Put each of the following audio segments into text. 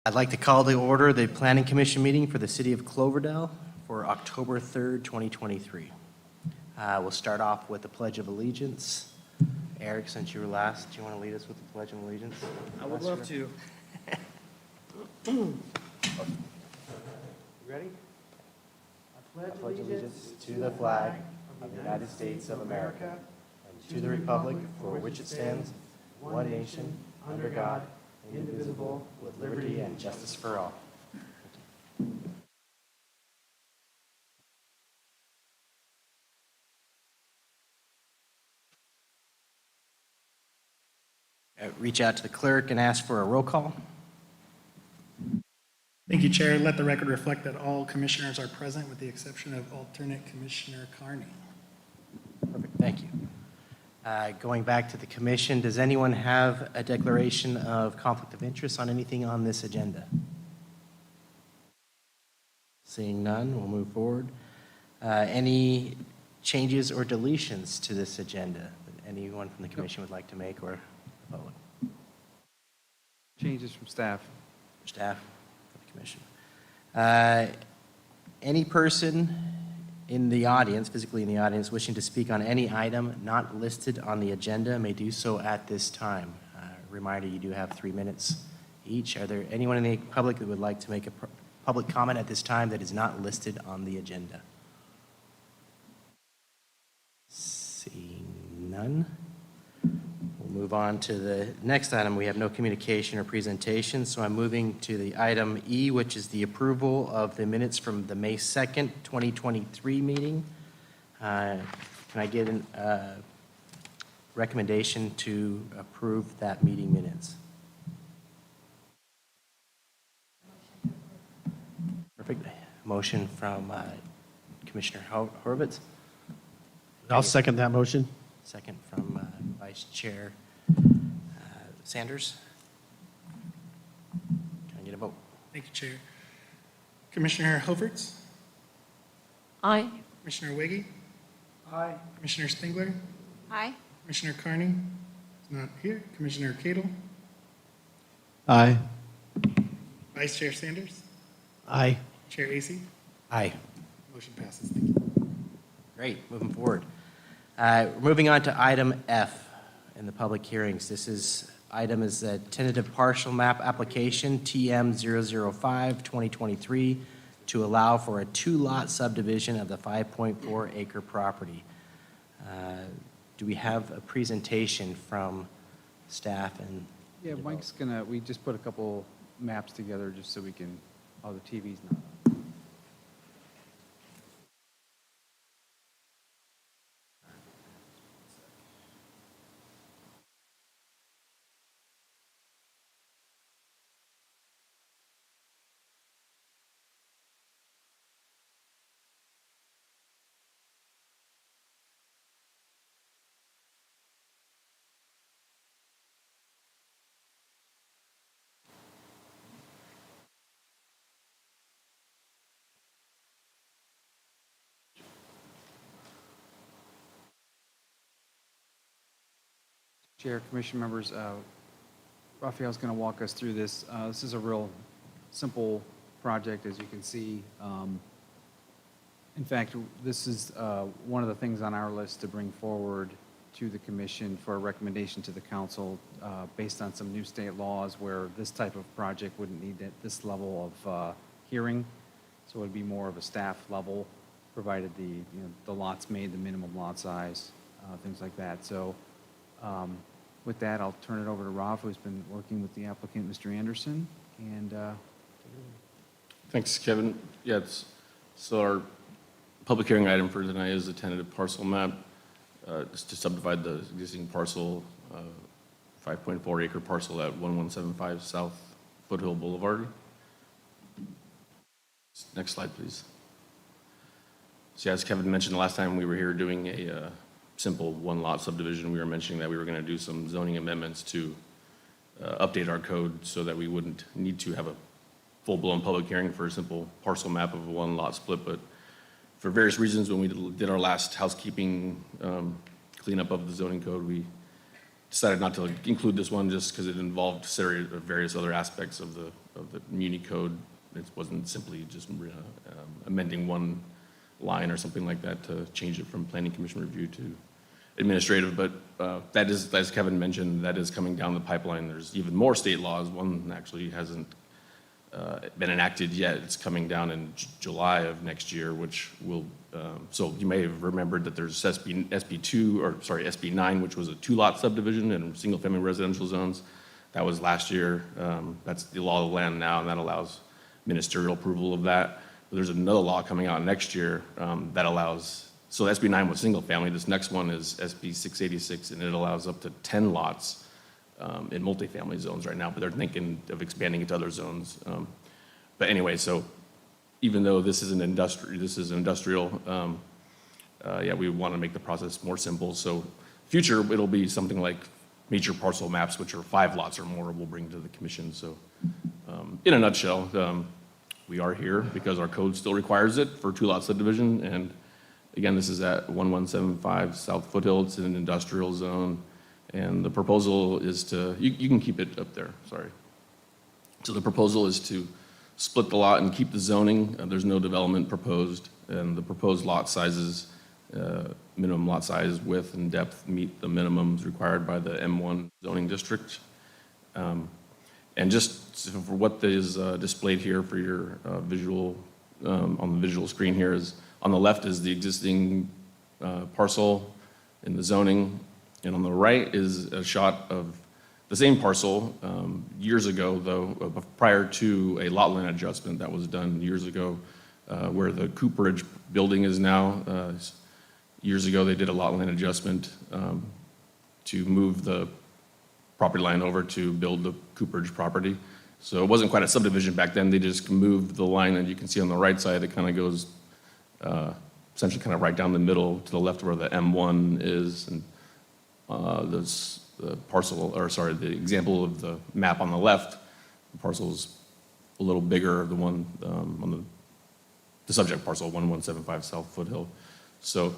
I'd like to call to order the Planning Commission meeting for the City of Cloverdale for October 3rd, 2023. We'll start off with the Pledge of Allegiance. Eric, since you were last, do you want to lead us with the Pledge of Allegiance? I would love to. You ready? I pledge allegiance to the flag of the United States of America and to the republic for which it stands, one nation, under God, indivisible, with liberty and justice for all. Reach out to the clerk and ask for a roll call. Thank you, Chair. Let the record reflect that all commissioners are present with the exception of alternate Commissioner Carney. Perfect, thank you. Going back to the commission, does anyone have a declaration of conflict of interest on anything on this agenda? Seeing none, we'll move forward. Any changes or deletions to this agenda that anyone from the commission would like to make or public? Changes from staff. Staff for the commission. Any person in the audience, physically in the audience, wishing to speak on any item not listed on the agenda may do so at this time. Reminder, you do have 3 minutes each. Are there anyone in the public that would like to make a public comment at this time that is not listed on the agenda? Seeing none. We'll move on to the next item. We have no communication or presentation, so I'm moving to the item E, which is the approval of the minutes from the May 2nd, 2023 meeting. Can I get a recommendation to approve that meeting minutes? Perfect. Motion from Commissioner Horvitz. I'll second that motion. Second from Vice Chair Sanders. Can I get a vote? Thank you, Chair. Commissioner Hofertz? Aye. Commissioner Wiggy? Aye. Commissioner Spengler? Aye. Commissioner Carney? Is not here. Commissioner Cadle? Aye. Vice Chair Sanders? Aye. Chair Acey? Aye. Motion passes. Thank you. Great, moving forward. We're moving on to item F in the public hearings. This item is a tentative partial map application TM 005-2023 to allow for a 2-lot subdivision of the 5.4 acre property. Do we have a presentation from staff? And Yeah, Mike's we just put a couple maps together just so we can, the TV's not on. Chair, Commission members, Raphael's going to walk us through this. This is a real simple project, as you can see. In fact, this is one of the things on our list to bring forward to the Commission for a recommendation to the Council based on some new state laws where this type of project wouldn't need this level of hearing. So it would be more of a staff level, provided the lots made the minimum lot size, things like that. So with that, I'll turn it over to Rav, who's been working with the applicant, Mr. Anderson. And thanks, Kevin. Yeah, so our public hearing item for tonight is a tentative parcel map. It's to subdivide the existing parcel, 5.4 acre parcel at 1175 South Foothill Boulevard. Next slide, please. So as Kevin mentioned last time we were here doing a simple 1-lot subdivision, we were mentioning that we were going to do some zoning amendments to update our code so that we wouldn't need to have a full-blown public hearing for a simple parcel map of a 1-lot split. But for various reasons, when we did our last housekeeping cleanup of the zoning code, we decided not to include this one just because it involved various other aspects of the muni code. It wasn't simply just amending one line or something like that to change it from planning commission review to administrative. But that is, as Kevin mentioned, that is coming down the pipeline. There's even more state laws. One actually hasn't been enacted yet. It's coming down in July of next year, which will, so you may have remembered that there's SB 9, which was a 2-lot subdivision in single-family residential zones. That was last year. That's the law of the land now, and that allows ministerial approval of that. But there's another law coming out next year that allows, so SB 9 was single-family. This next one is SB 686, and it allows up to 10 lots in multifamily zones right now, but they're thinking of expanding it to other zones. But anyway, so even though this is industrial, yeah, we want to make the process more simple. So future, it'll be something like major parcel maps, which are 5 lots or more, we'll bring to the commission. So in a nutshell, we are here because our code still requires it for 2-lot subdivision. And again, this is at 1175 South Foothill. It's in an industrial zone. And the proposal is to, you can keep it up there, sorry. So the proposal is to split the lot and keep the zoning. There's no development proposed, and the proposed lot sizes, minimum lot size, width, and depth meet the minimums required by the M1 zoning district. And just for what is displayed here for your visual, on the visual screen here is, on the left is the existing parcel in the zoning. And on the right is a shot of the same parcel years ago, though, prior to a lot line adjustment that was done years ago, where the Cooperage building is now. Years ago, they did a lot line adjustment to move the property line over to build the Cooperage property. So it wasn't quite a subdivision back then. They just moved the line, and you can see on the right side, it kind of goes essentially kind of right down the middle to the left where the M1 is. And the parcel, or sorry, the example of the map on the left, the parcel is a little bigger, the one on the subject parcel, 1175 South Foothill. So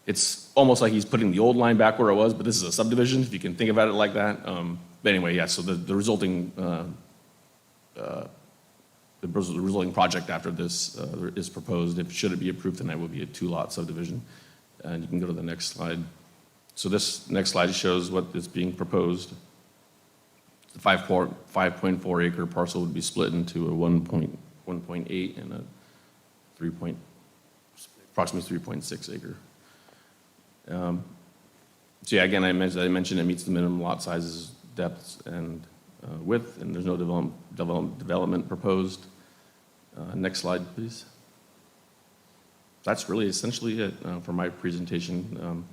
it's almost like he's putting the old line back where it was, but this is a subdivision, if you can think about it like that. But anyway, yeah, so the resulting project after this is proposed. Should it be approved tonight, will be a 2-lot subdivision. And you can go to the next slide. So this next slide shows what is being proposed. The 5.4 acre parcel would be split into a 1.8 and a approximately 3.6 acre. So yeah, again, I mentioned it meets the minimum lot sizes, depths, and width, and there's no development proposed. Next slide, please. That's really essentially it for my presentation.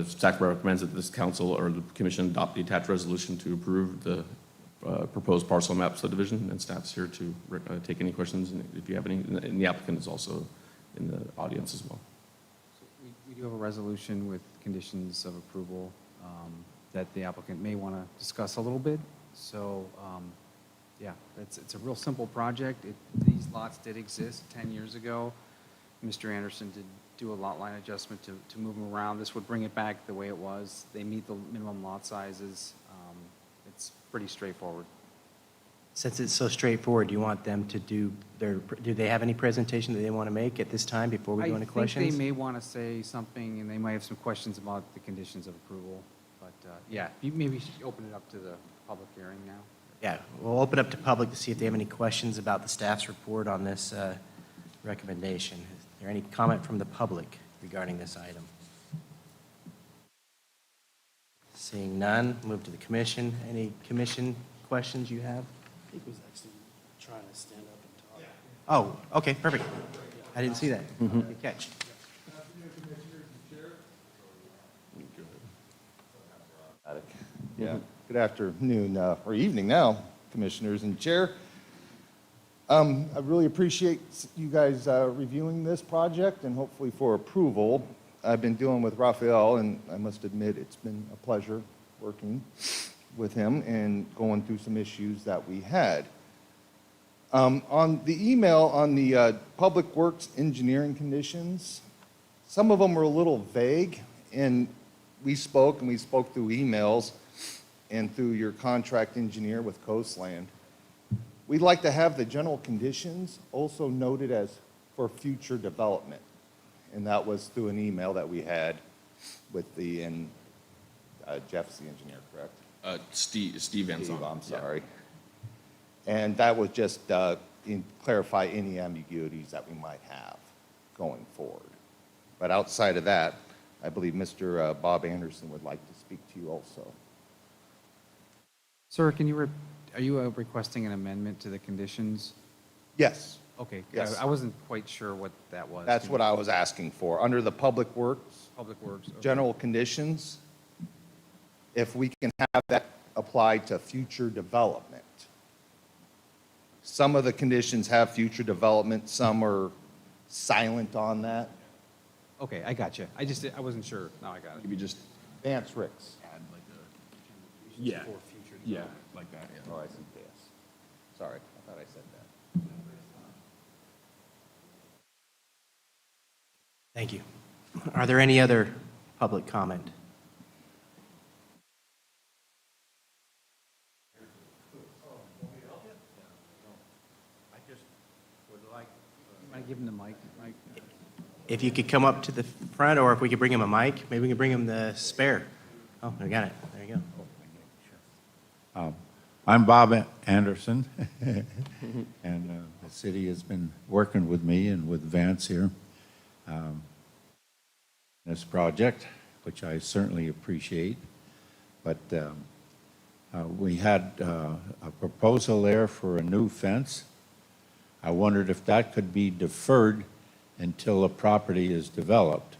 Staff recommends that this council or the commission adopt the attached resolution to approve the proposed parcel map subdivision, and staff's here to take any questions, and if you have any, and the applicant is also in the audience as well. So we do have a resolution with conditions of approval that the applicant may want to discuss a little bit. So, yeah, it's a real simple project. These lots did exist 10 years ago. Mr. Anderson did do a lot line adjustment to move them around. This would bring it back the way it was. They meet the minimum lot sizes. It's pretty straightforward. Since it's so straightforward, do you want them to do they have any presentation that they want to make at this time before we go into questions? I think they may want to say something, and they might have some questions about the conditions of approval. But, yeah, you maybe should open it up to the public hearing now. Yeah, we'll open up to public to see if they have any questions about the staff's report on this recommendation. Is there any comment from the public regarding this item? Seeing none, move to the commission. Any commission questions you have? I think he was actually trying to stand up and talk. Oh, okay, perfect. I didn't see that. Good catch. Yeah, good afternoon, or evening now, commissioners and chair. I really appreciate you guys reviewing this project and hopefully for approval. I've been dealing with Raphael, and I must admit it's been a pleasure working with him and going through some issues that we had. On the email on the public works engineering conditions, some of them were a little vague, and we spoke, and we spoke through emails and through your contract engineer with Coastland. We'd like to have the general conditions also noted as for future development. And that was through an email that we had with Jeff's the engineer, correct? Steve Van Steve, Zandt. I'm sorry. And that was just clarify any ambiguities that we might have going forward. But outside of that, I believe Mr. Bob Anderson would like to speak to you also. Sir, are you requesting an amendment to the conditions? Yes, Okay, Yes. I wasn't quite sure what that was. that's what I was asking for. Under the Public Works, Public Works. Okay. general conditions, if we can have that applied to future development. Some of the conditions have future development, some are silent on that. Okay, I got you. I wasn't sure. Now I got it. Maybe just Vance Ricks. add like a, yeah, yeah, like that, yeah. Oh, I see Vance. Sorry, I thought I said that. Thank you. Are there any other public comment? I give him the mic. Mike. If you could come up to the front, or if we could bring him a mic, maybe we can bring him the spare. Oh, I got it. There you go. I'm Bob Anderson, and the city has been working with me and with Vance here. This project, which I certainly appreciate, but we had a proposal there for a new fence. I wondered if that could be deferred until the property is developed.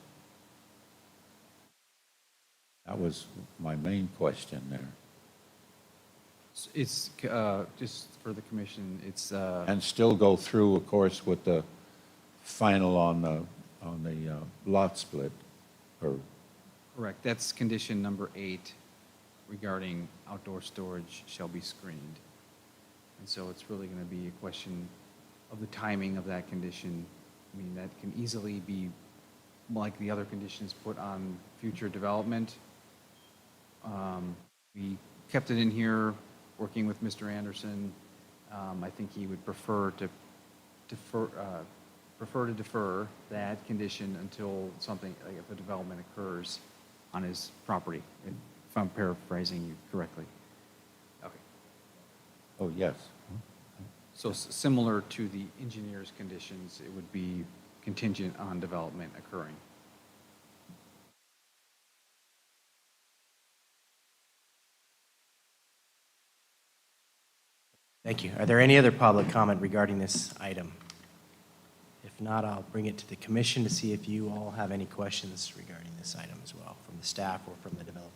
That was my main question there. It's just for the commission. It's And still go through, of course, with the final on the lot split, or, correct. That's condition number 8 regarding outdoor storage shall be screened. And so it's really going to be a question of the timing of that condition. I mean, that can easily be like the other conditions put on future development. We kept it in here, working with Mr. Anderson. I think he would prefer to defer that condition until something, like if a development occurs on his property, if I'm paraphrasing you correctly. Okay. oh, yes. So similar to the engineer's conditions, it would be contingent on development occurring. Thank you. Are there any other public comment regarding this item? If not, I'll bring it to the commission to see if you all have any questions regarding this item as well, from the staff or from the developer.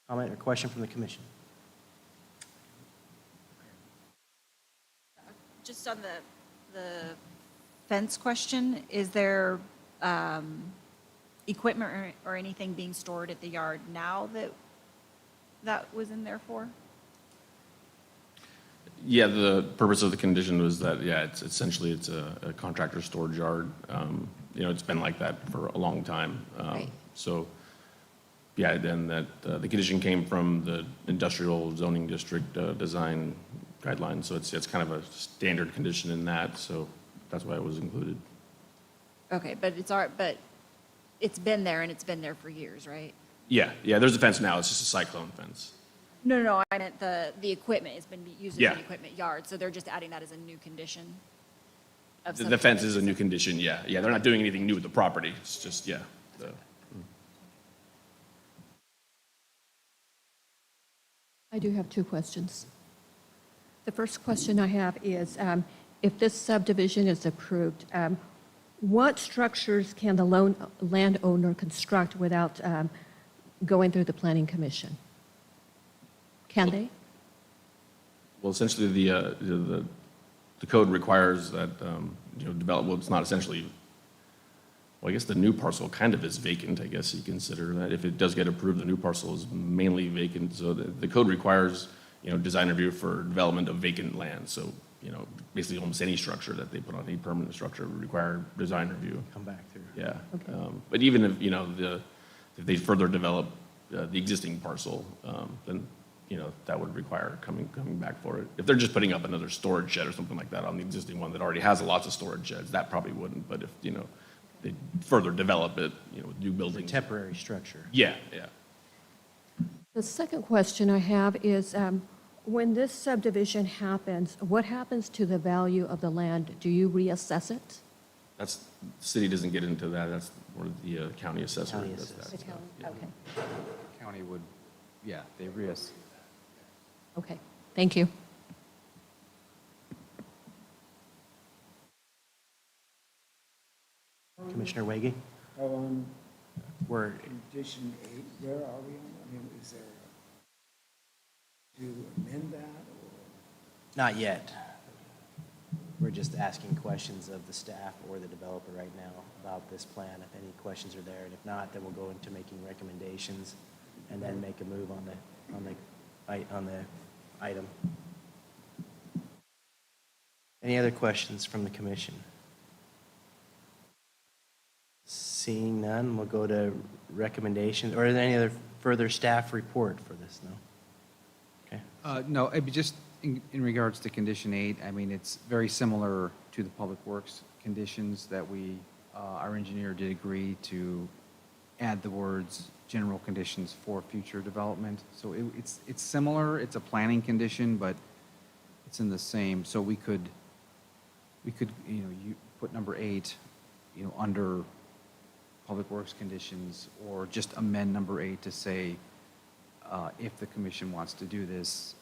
Comment or question from the commission? Just on the fence question, is there equipment or anything being stored at the yard now that was in there for? Yeah, the purpose of the condition was that, yeah, it's essentially a contractor storage yard. It's been like that for a long time. Right. So, yeah, then the condition came from the industrial zoning district design guidelines. So it's kind of a standard condition in that. So that's why it was included. Okay, but it's been there and it's been there for years, right? Yeah, there's a fence now. It's just a cyclone fence. No, I meant the equipment has been used as Yeah. an equipment yard, so they're just adding that as a new condition of The something fence that is a new condition, yeah. Yeah, they're not doing anything new with the property. It's just, yeah. I do have 2 questions. The first question I have is, if this subdivision is approved, what structures can the landowner construct without going through the planning commission? Can they? Well, essentially, the code requires that, well, it's not essentially, well, I guess the new parcel kind of is vacant, I guess you consider that. If it does get approved, the new parcel is mainly vacant. So the code requires, design review for development of vacant land. So, basically almost any structure that they put on, any permanent structure would require design review. Come back through. Yeah. Okay. But even if, if they further develop the existing parcel, then, that would require coming back for it. If they're just putting up another storage shed or something like that on the existing one that already has lots of storage sheds, that probably wouldn't. But if, they further develop it, with new It's a buildings. temporary structure. Yeah, yeah. The second question I have is, when this subdivision happens, what happens to the value of the land? Do you reassess it? The city doesn't get into that. That's where the county assessor County does assessor. that. The county? Okay, County would, they okay, thank you. Commissioner Wege? On We're, condition 8, where are we on? I mean, is there, to amend that, or? not yet. We're just asking questions of the staff or the developer right now about this plan, if any questions are there. And if not, then we'll go into making recommendations and then make a move on the item. Any other questions from the commission? Seeing none, we'll go to recommendations. Or are there any other further staff report for this? No? Okay. No, it'd be just in regards to condition 8, I mean, it's very similar to the public works conditions that our engineer did agree to add the words general conditions for future development. So it's similar, it's a planning condition, but it's in the same, so we could, you put number 8, under public works conditions, or just amend number 8 to say, if the commission wants to do this,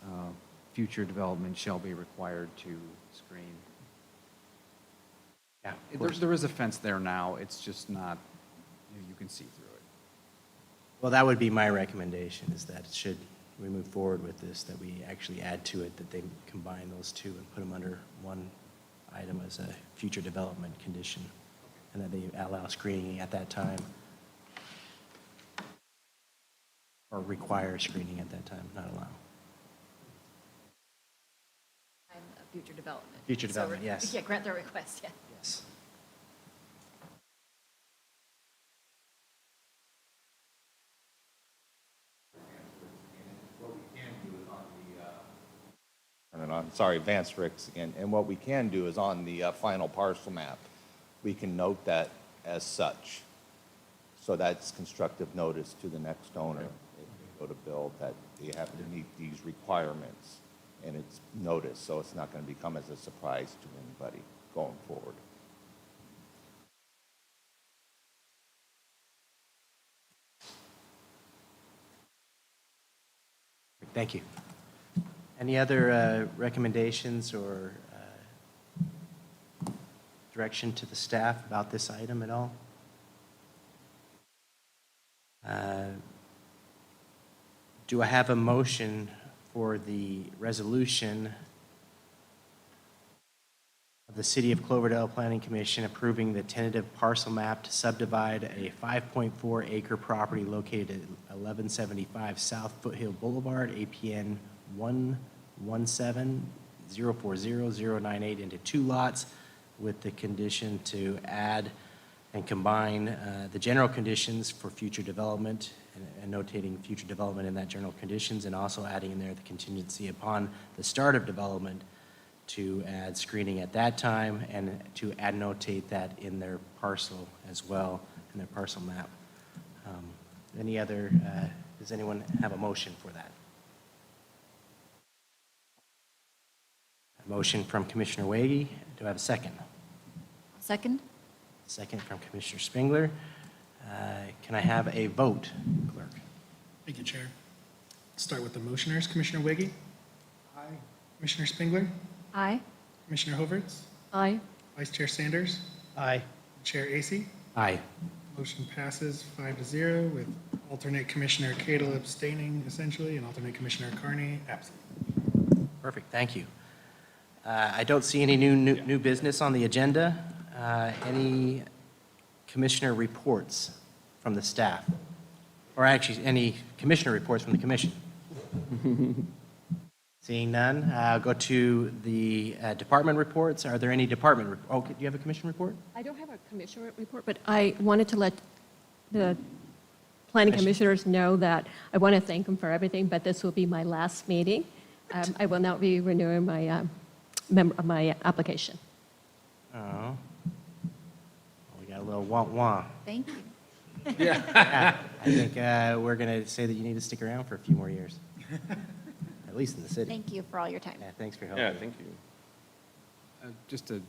future development shall be required to screen. Yeah, of course. There is a fence there now, it's just not, you can see through it. Well, that would be my recommendation, is that should we move forward with this, that we actually add to it, that they combine those two and put them under one item as a future development condition, and that they allow screening at that time. Or require screening at that time, not allow. Future development. Future development, yes. Yeah, grant their request, yeah. Yes. Vance Ricks again. And what we can do is on the final parcel map, we can note that as such. So that's constructive notice to the next owner, if they go to build, that they have to meet these requirements. And it's noticed, so it's not going to become as a surprise to anybody going forward. Thank you. Any other recommendations or direction to the staff about this item at all? Do I have a motion for the resolution of the City of Cloverdale Planning Commission approving the tentative parcel map to subdivide a 5.4 acre property located at 1175 South Foothill Boulevard, APN 117040098 into 2 lots, with the condition to add and combine the general conditions for future development and notating future development in that general conditions, and also adding in there the contingency upon the start of development to add screening at that time, and to notate that in their parcel as well, in their parcel map. Any other, does anyone have a motion for that? A motion from Commissioner Wege. Do I have a second? Second? Second from Commissioner Spengler. Can I have a vote, clerk? Thank you, Chair. Start with the motioners. Commissioner Wiggy? Aye. Commissioner Spengler? Aye. Commissioner Hoverts? Aye. Vice Chair Sanders? Aye. Chair Acey? Aye. Motion passes 5-0 with alternate Commissioner Cadle abstaining essentially and alternate Commissioner Carney absent. Perfect, thank you. I don't see any new business on the agenda. Any commissioner reports from the staff? Or actually, any commissioner reports from the commission? Seeing none, I'll go to the department reports. Are there any department, do you have a commission report? I don't have a commissioner report, but I wanted to let the planning commissioners know that I want to thank them for everything, but this will be my last meeting. I will not be renewing my application. Oh. Well, we got a little wah-wah. Thank you. Yeah, I think we're going to say that you need to stick around for a few more years, at least in the city. Thank you for all your time. Yeah, thanks for helping. Yeah, thank you. Just to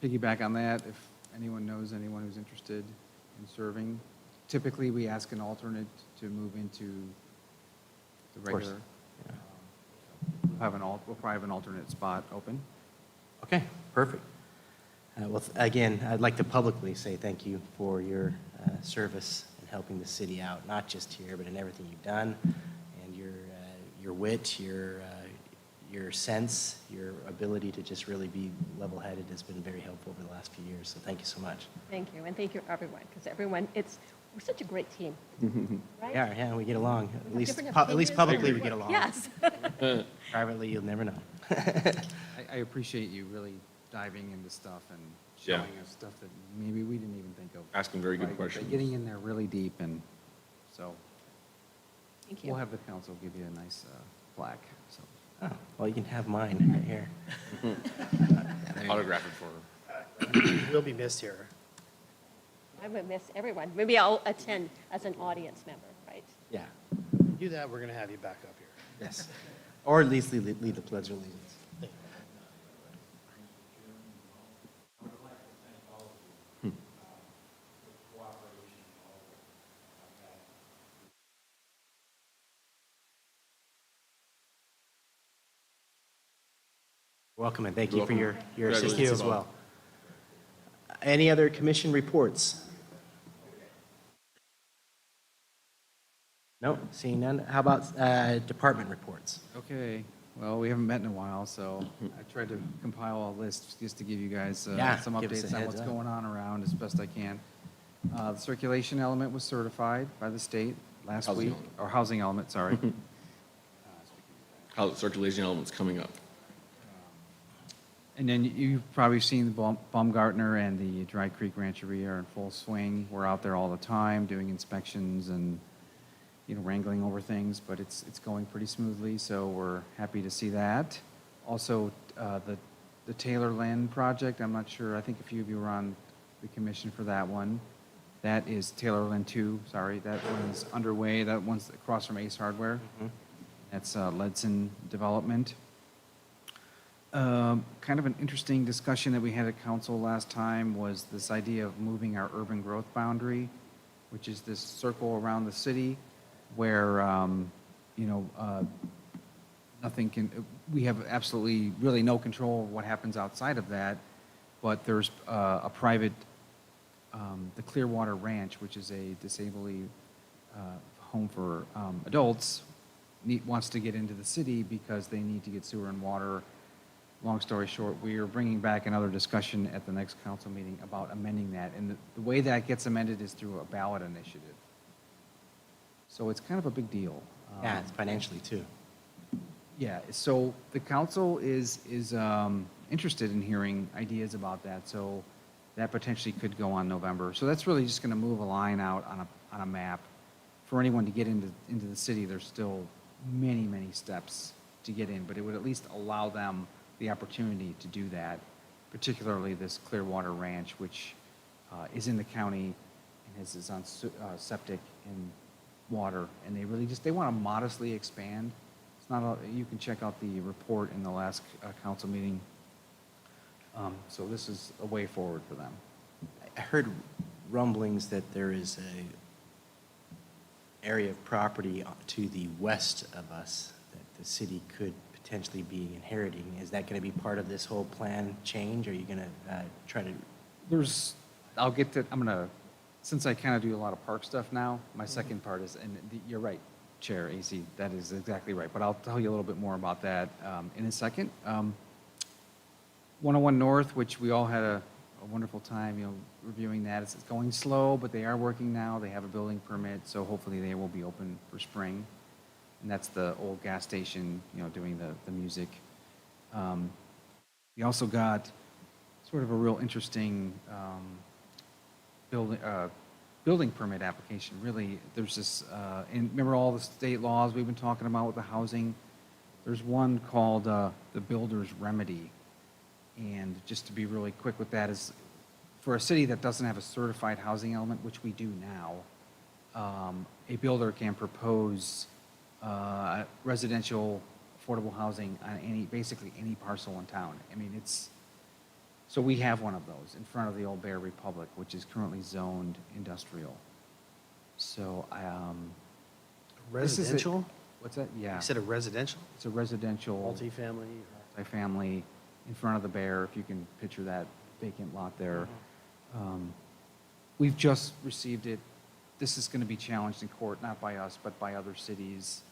piggyback on that, if anyone knows anyone who's interested in serving, typically we ask an alternate to move into the Of course. regular. We'll probably have an alternate spot open. Okay, perfect. Well, again, I'd like to publicly say thank you for your service in helping the city out, not just here, but in everything you've done, and your wit, your sense, your ability to just really be level-headed has been very helpful over the last few years, so thank you so much. Thank you, and thank you everyone, because everyone, we're such a great team. Right? Yeah, we get along. We have different At least opinions, publicly, we but- get along. Yes. Privately, you'll never know. I appreciate you really diving into stuff and Yeah. showing us stuff that maybe we didn't even think of. Asking very good By questions. getting in there really deep, and so Thank you. we'll have the council give you a nice plaque, so. Oh, well, you can have mine right here. Autograph it for her. Will be missed here. I would miss everyone. Maybe I'll attend as an audience member, right? Yeah, Do that, we're going to have you back up here. yes. Or at least lead the pledge of allegiance. Welcome, and thank you for your assistance Congratulations. as well. Any other commission reports? No, seeing none. How about department reports? Okay, well, we haven't met in a while, so I tried to compile a list just to give you guys Yeah, some give us a updates on heads what's up. going on around as best I can. The circulation element was certified by the state last Housing week, element. or housing element, sorry. How the circulation element's coming up. And then you've probably seen the Baumgartner and the Dry Creek Rancheria are in full swing. We're out there all the time doing inspections and, wrangling over things, but it's going pretty smoothly, so we're happy to see that. Also, the Taylor Lynn project, I'm not sure, I think a few of you were on the commission for that one. That is Taylor Lynn 2, sorry, that one's underway. That one's across from Ace Hardware. That's Ledson Development. Kind of an interesting discussion that we had at council last time was this idea of moving our urban growth boundary, which is this circle around the city where, nothing can, we have absolutely really no control of what happens outside of that, but there's a private, the Clearwater Ranch, which is a disabled home for adults, wants to get into the city because they need to get sewer and water. Long story short, we are bringing back another discussion at the next council meeting about amending that. And the way that gets amended is through a ballot initiative. So it's kind of a big deal. Yeah, it's financially too. Yeah, so the council is interested in hearing ideas about that, so that potentially could go on November. So that's really just going to move a line out on a map. For anyone to get into the city, there's still many, many steps to get in, but it would at least allow them the opportunity to do that, particularly this Clearwater Ranch, which is in the county and is on septic and water, and they want to modestly expand. It's not, you can check out the report in the last council meeting. So this is a way forward for them. I heard rumblings that there is a area of property to the west of us that the city could potentially be inheriting. Is that going to be part of this whole plan change? Or are you going to try to? I'll get to, since I kind of do a lot of park stuff now, my second part is, and you're right, Chair AC, that is exactly right, but I'll tell you a little bit more about that in a second. 101 North, which we all had a wonderful time, reviewing that. It's going slow, but they are working now. They have a building permit, so hopefully they will be open for spring. and that's the old gas station, doing the music. We also got sort of a real interesting building permit application. Really, there's this, and remember all the state laws we've been talking about with the housing? There's one called the Builder's Remedy. And just to be really quick with that is, for a city that doesn't have a certified housing element, which we do now, a builder can propose residential affordable housing on basically any parcel in town. I mean, so we have one of those in front of the Old Bear Republic, which is currently zoned industrial. So, this is it. Residential? What's that? Yeah. You said a residential? It's a residential. Multifamily? Multifamily in front of the Bear, if you can picture that vacant lot there. We've just received it. This is going to be challenged in court, not by us, but by other cities.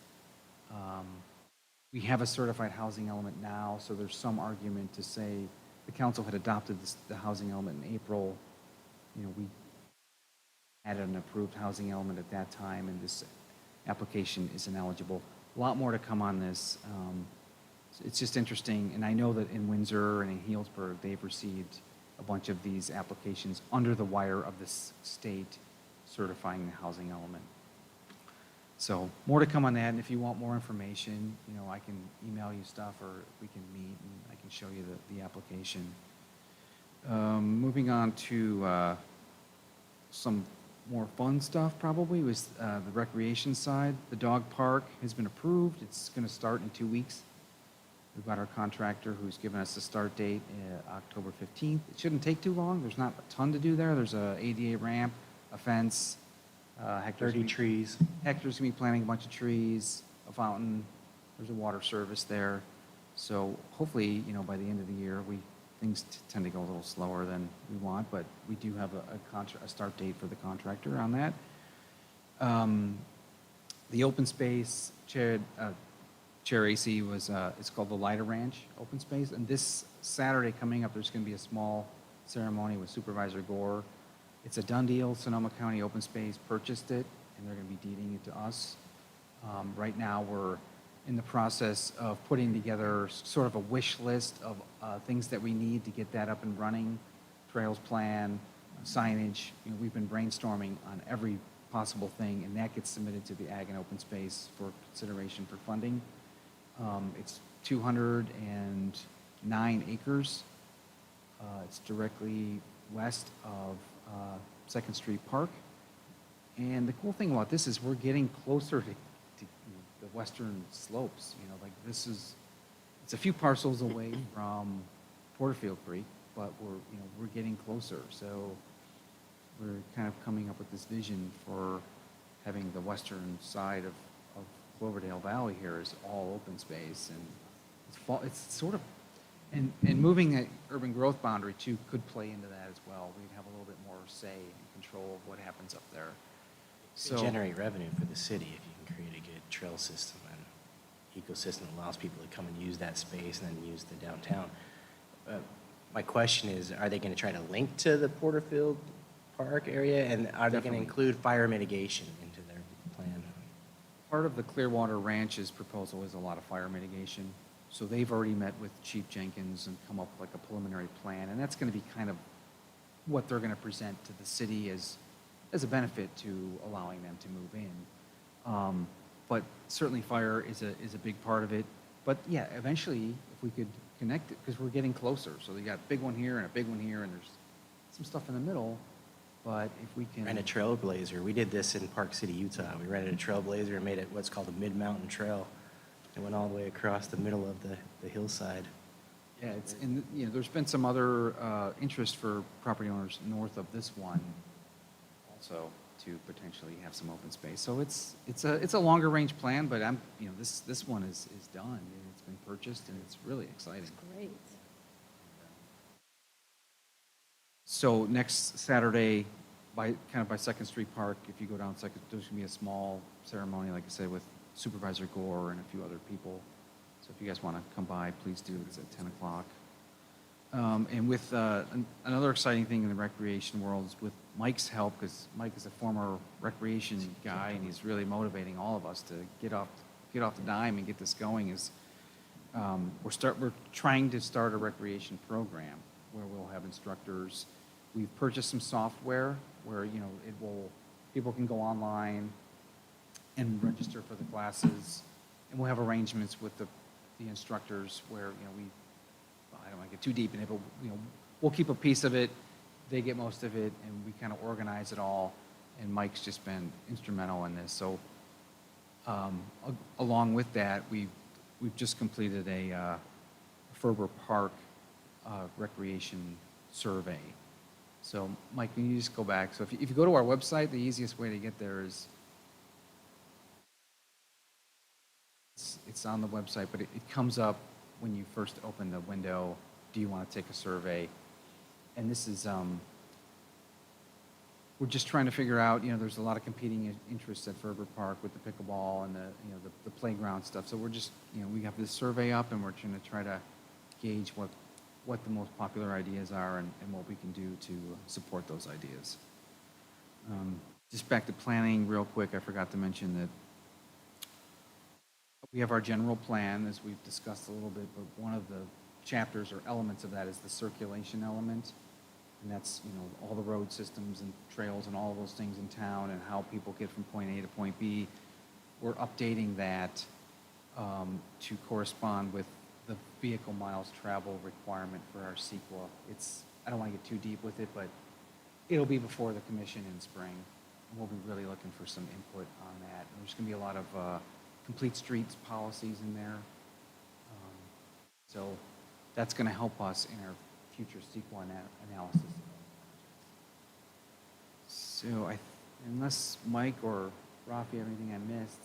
We have a certified housing element now, so there's some argument to say the council had adopted the housing element in April. We had an approved housing element at that time, and this application is ineligible. A lot more to come on this. It's just interesting, and I know that in Windsor and in Healdsburg, they've received a bunch of these applications under the wire of this state certifying the housing element. So more to come on that, and if you want more information, I can email you stuff, or we can meet and I can show you the application. Moving on to some more fun stuff probably was the recreation side. The dog park has been approved. It's going to start in 2 weeks. We've got our contractor who's given us the start date, October 15th. It shouldn't take too long. There's not a ton to do there. There's a ADA ramp, a fence, Hector's 30 trees. Hector's gonna be planting a bunch of trees, a fountain. There's a water service there. So hopefully, by the end of the year, things tend to go a little slower than we want, but we do have a start date for the contractor on that. The open space, Chair AC it's called the Lighter Ranch Open Space, and this Saturday coming up, there's going to be a small ceremony with Supervisor Gore. It's a done deal. Sonoma County Open Space purchased it, and they're going to be deeding it to us. Right now, we're in the process of putting together sort of a wish list of things that we need to get that up and running, trails plan, signage. We've been brainstorming on every possible thing, and that gets submitted to the Ag and Open Space for consideration for funding. It's 209 acres. It's directly west of 2nd Street Park. And the cool thing about this is we're getting closer to the western slopes. It's a few parcels away from Porterfield Creek, but we're getting closer. So we're kind of coming up with this vision for having the western side of Cloverdale Valley here is all open space, and it's sort of, and moving that urban growth boundary too could play into that as well. We'd have a little bit more say and control of what happens up there. So generate revenue for the city if you can create a good trail system and ecosystem that allows people to come and use that space and then use the downtown. My question is, are they going to try to link to the Porterfield Park area, and are they going to include fire mitigation into their plan? Part of the Clearwater Ranch's proposal is a lot of fire mitigation. So they've already met with Chief Jenkins and come up with like a preliminary plan, and that's going to be kind of what they're going to present to the city as a benefit to allowing them to move in. But certainly fire is a big part of it. But yeah, eventually, if we could connect it, because we're getting closer. So they got a big one here and a big one here, and there's some stuff in the middle. But if we can... And a trailblazer. We did this in Park City, Utah. We rented a trailblazer and made it what's called a mid-mountain trail. It went all the way across the middle of the hillside. Yeah, there's been some other interest for property owners north of this one also to potentially have some open space. So it's a longer range plan, but this one is done and it's been purchased and it's really exciting. That's great. So next Saturday, by 2nd Street Park, if you go down Second, there's gonna be a small ceremony, like I said, with Supervisor Gore and a few other people. So if you guys want to come by, please do. It's at 10 o'clock. And with another exciting thing in the recreation world is with Mike's help, because Mike is a former recreation guy and he's really motivating all of us to get off get off the dime and get this going is we're trying to start a recreation program where we'll have instructors. We've purchased some software where, people can go online and register for the classes. And we'll have arrangements with the instructors where, I don't want to get too deep in it, but, we'll keep a piece of it, they get most of it, and we kind of organize it all. And Mike's just been instrumental in this. So along with that, we've just completed a Ferber Park recreation survey. So Mike, can you just go back? So if you go to our website, the easiest way to get there is, it's on the website, but it comes up when you first open the window, do you want to take a survey? And this is, we're just trying to figure out, there's a lot of competing interests at Ferber Park with the pickleball and the playground stuff. So we're just, we have this survey up and we're trying to gauge what the most popular ideas are and what we can do to support those ideas. Just back to planning real quick, I forgot to mention that we have our general plan, as we've discussed a little bit, but one of the chapters or elements of that is the circulation element. And that's, all the road systems and trails and all of those things in town and how people get from point A to point B. We're updating that to correspond with the vehicle miles travel requirement for our CEQA. I don't want to get too deep with it, but it'll be before the commission in spring. And we'll be really looking for some input on that. And there's going to be a lot of complete streets policies in there. So that's going to help us in our future CEQA analysis. So unless Mike or Rafi have anything I missed,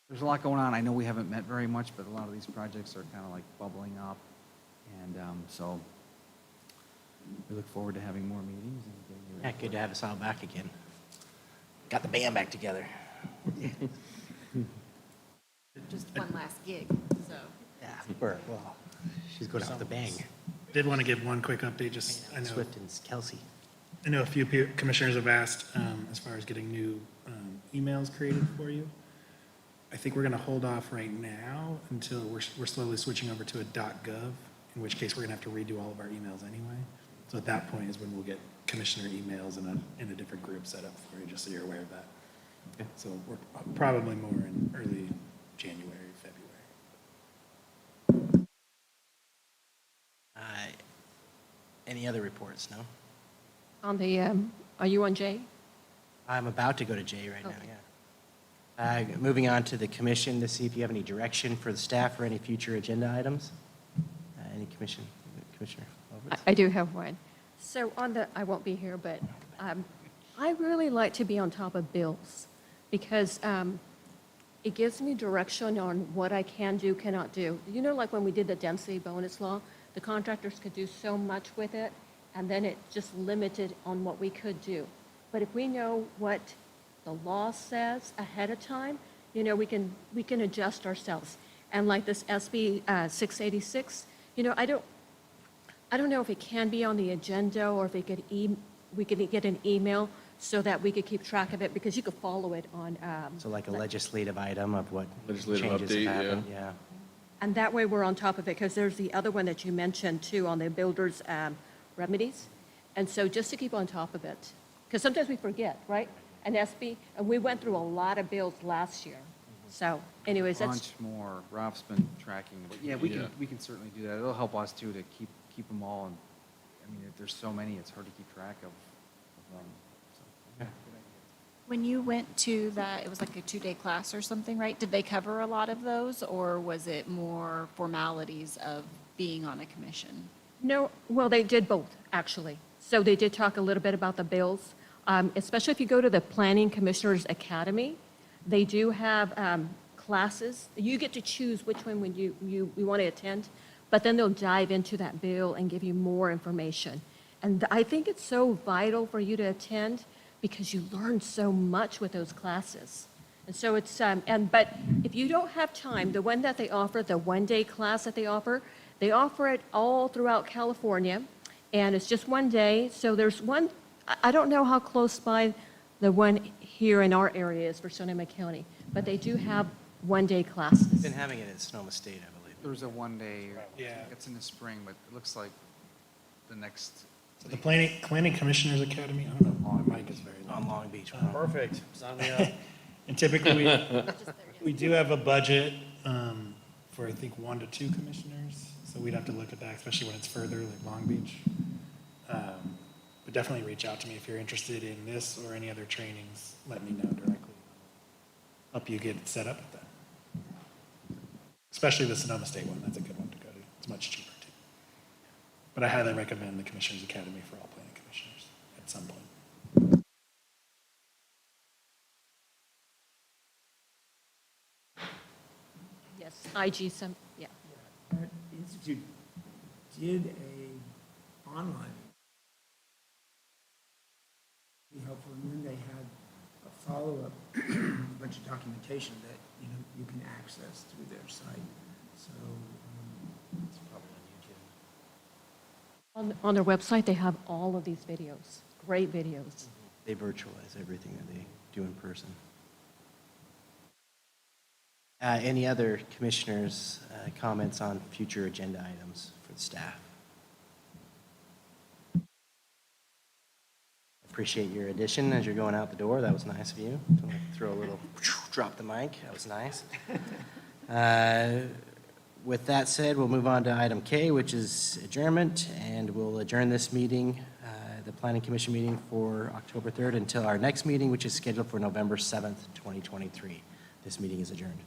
there's a lot going on. I know we haven't met very much, but a lot of these projects are kind of like bubbling up. And so we look forward to having more meetings. And getting your Yeah, good to have us all back again. Got the band back together. Just one last gig, so. Yeah, well, she's going out with a bang. Did want to give one quick update, I know. Swift and Kelsey. I know a few commissioners have asked as far as getting new emails created for you. I think we're going to hold off right now until we're slowly switching over to a .gov, in which case we're going to have to redo all of our emails anyway. So at that point is when we'll get commissioner emails in a different group set up for you, just so you're aware of that. Okay. So we're probably more in early January, February. Any other reports? No? On the, are you on J? I'm about to go to Jay right now, Okay. yeah. Moving on to the commission to see if you have any direction for the staff or any future agenda items. Any Commissioner Lovitz? I do have one. So I won't be here, but I really like to be on top of bills because it gives me direction on what I can do, cannot do. Like when we did the density bonus law, the contractors could do so much with it, and then it just limited on what we could do. But if we know what the law says ahead of time, we can adjust ourselves. And like this SB 686, I don't know if it can be on the agenda or if we could get an email so that we could keep track of it, because you could follow it on. So like a legislative item of what Legislative changes update, have happened? Yeah. And that way we're on top of it, because there's the other one that you mentioned too on the builder's remedies. And so just to keep on top of it, because sometimes we forget, right? And SB, and we went through a lot of bills last year. So anyways, A that's, bunch more. Ralph's been tracking, but yeah, we Yeah. can certainly do that. It'll help us too to keep them all. And if there's so many, it's hard to keep track of them. So, yeah. When you went to that, it was like a 2-day class or something, right? Did they cover a lot of those, or was it more formalities of being on a commission? no, well, they did both, actually. So they did talk a little bit about the bills, especially if you go to the Planning Commissioners Academy. They do have classes. You get to choose which one you want to attend, but then they'll dive into that bill and give you more information. And I think it's so vital for you to attend because you learn so much with those classes. And so it's, but if you don't have time, the one that they offer, the 1-day class that they offer it all throughout California, and it's just 1 day. So there's one, I don't know how close by the one here in our areas for Sonoma County, but they do have one-day classes. We've been having it at Sonoma State, I believe. There was a one-day, Yeah. it's in the spring, but it looks like the next. So the Planning Commissioners Academy, I don't know, my mic is very loud. On Long Beach. Perfect. Sign me up. And typically, we do have a budget for, I think, 1 to 2 commissioners, so we'd have to look at that, especially when it's further, like Long Beach. But definitely reach out to me if you're interested in this or any other trainings, let me know directly. Help you get set up with that. Especially the Sonoma State one, that's a good one to go to. It's much cheaper too. But I highly recommend the Commissioners Academy for all planning commissioners at some point. Yes, IG, some, yeah. That institute did a online. Be helpful, and then they had a follow-up, bunch of documentation that, you can access through their site. So, It's probably on YouTube. On their website, they have all of these videos, great videos. They virtualize everything that they do in person. Any other commissioners' comments on future agenda items for the staff? Appreciate your addition as you're going out the door. That was nice of you. Throw a little, drop the mic. That was nice. With that said, we'll move on to item K, which is adjournment, and we'll adjourn this meeting, the Planning Commission meeting for October 3rd until our next meeting, which is scheduled for November 7th, 2023. This meeting is adjourned.